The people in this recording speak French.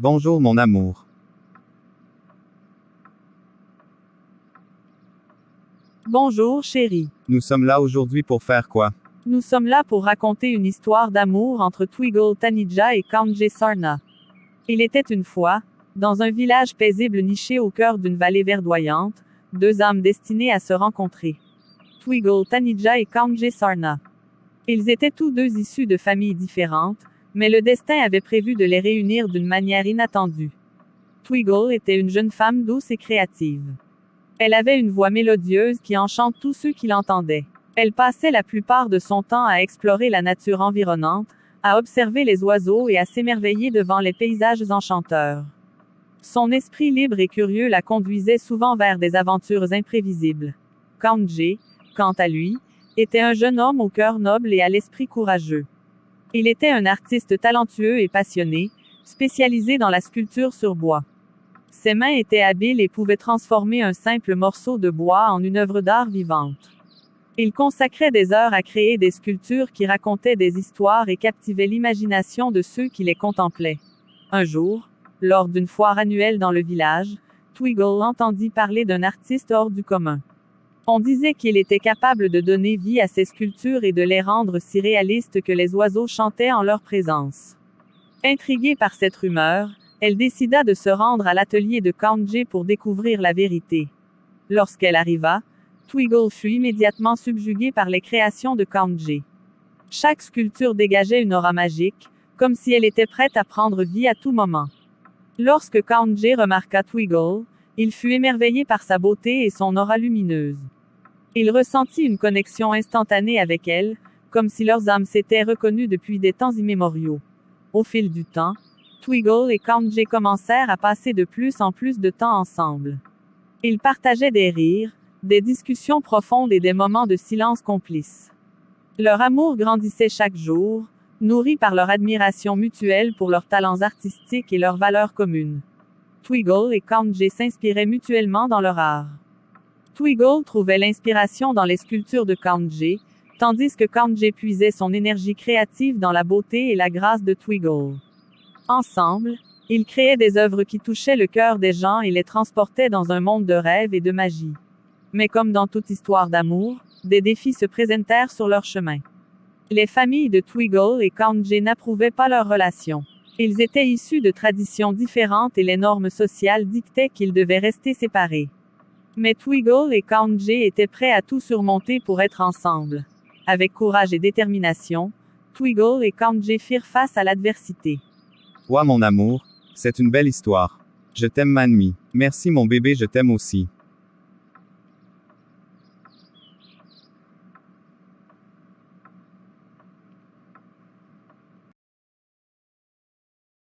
Bonjour mon amour. Bonjour chérie. Nous sommes là aujourd'hui pour faire quoi? Nous sommes là pour raconter une histoire d'amour entre Twiggle Tanija et Kanjé Sarna. Il était une fois, dans un village paisible niché au cœur d'une vallée verdoyante, deux âmes destinées à se rencontrer. Twiggle Tanija et Kanjé Sarna. Ils étaient tous deux issus de familles différentes, mais le destin avait prévu de les réunir d'une manière inattendue. Twiggle était une jeune femme douce et créative. Elle avait une voix mélodieuse qui enchante tous ceux qui l'entendaient. Elle passait la plupart de son temps à explorer la nature environnante, à observer les oiseaux et à s'émerveiller devant les paysages enchanteurs. Son esprit libre et curieux la conduisait souvent vers des aventures imprévisibles. Kanjé, quant à lui, était un jeune homme au cœur noble et à l'esprit courageux. Il était un artiste talentueux et passionné, spécialisé dans la sculpture sur bois. Ses mains étaient habiles et pouvaient transformer un simple morceau de bois en une œuvre d'art vivante. Il consacrait des heures à créer des sculptures qui racontaient des histoires et captivaient l'imagination de ceux qui les contemplaient. Un jour, lors d'une foire annuelle dans le village, Twiggle entendit parler d'un artiste hors du commun. On disait qu'il était capable de donner vie à ses sculptures et de les rendre si réalistes que les oiseaux chantaient en leur présence. Intriguée par cette rumeur, elle décida de se rendre à l'atelier de Kanjé pour découvrir la vérité. Lorsqu'elle arriva, Twiggle fut immédiatement subjuguée par les créations de Kanjé. Chaque sculpture dégageait une aura magique, comme si elle était prête à prendre vie à tout moment. Lorsque Kanjé remarqua Twiggle, il fut émerveillé par sa beauté et son aura lumineuse. Il ressentit une connexion instantanée avec elle, comme si leurs âmes s'étaient reconnues depuis des temps immémoriaux. Au fil du temps, Twiggle et Kanjé commencèrent à passer de plus en plus de temps ensemble. Ils partageaient des rires, des discussions profondes et des moments de silence complices. Leur amour grandissait chaque jour, nourri par leur admiration mutuelle pour leurs talents artistiques et leurs valeurs communes. Twiggle et Kanjé s'inspiraient mutuellement dans leur art. Twiggle trouvait l'inspiration dans les sculptures de Kanjé, tandis que Kanjé puisait son énergie créative dans la beauté et la grâce de Twiggle. Ensemble, ils créaient des œuvres qui touchaient le cœur des gens et les transportaient dans un monde de rêves et de magie. Mais comme dans toute histoire d'amour, des défis se présentèrent sur leur chemin. Les familles de Twiggle et Kanjé n'approuvaient pas leur relation. Ils étaient issus de traditions différentes et les normes sociales dictaient qu'ils devaient rester séparés. Mais Twiggle et Kanjé étaient prêts à tout surmonter pour être ensemble. Avec courage et détermination, Twiggle et Kanjé firent face à l'adversité. Toi mon amour, c'est une belle histoire. Je t'aime Manmi. Merci mon bébé, je t'aime aussi.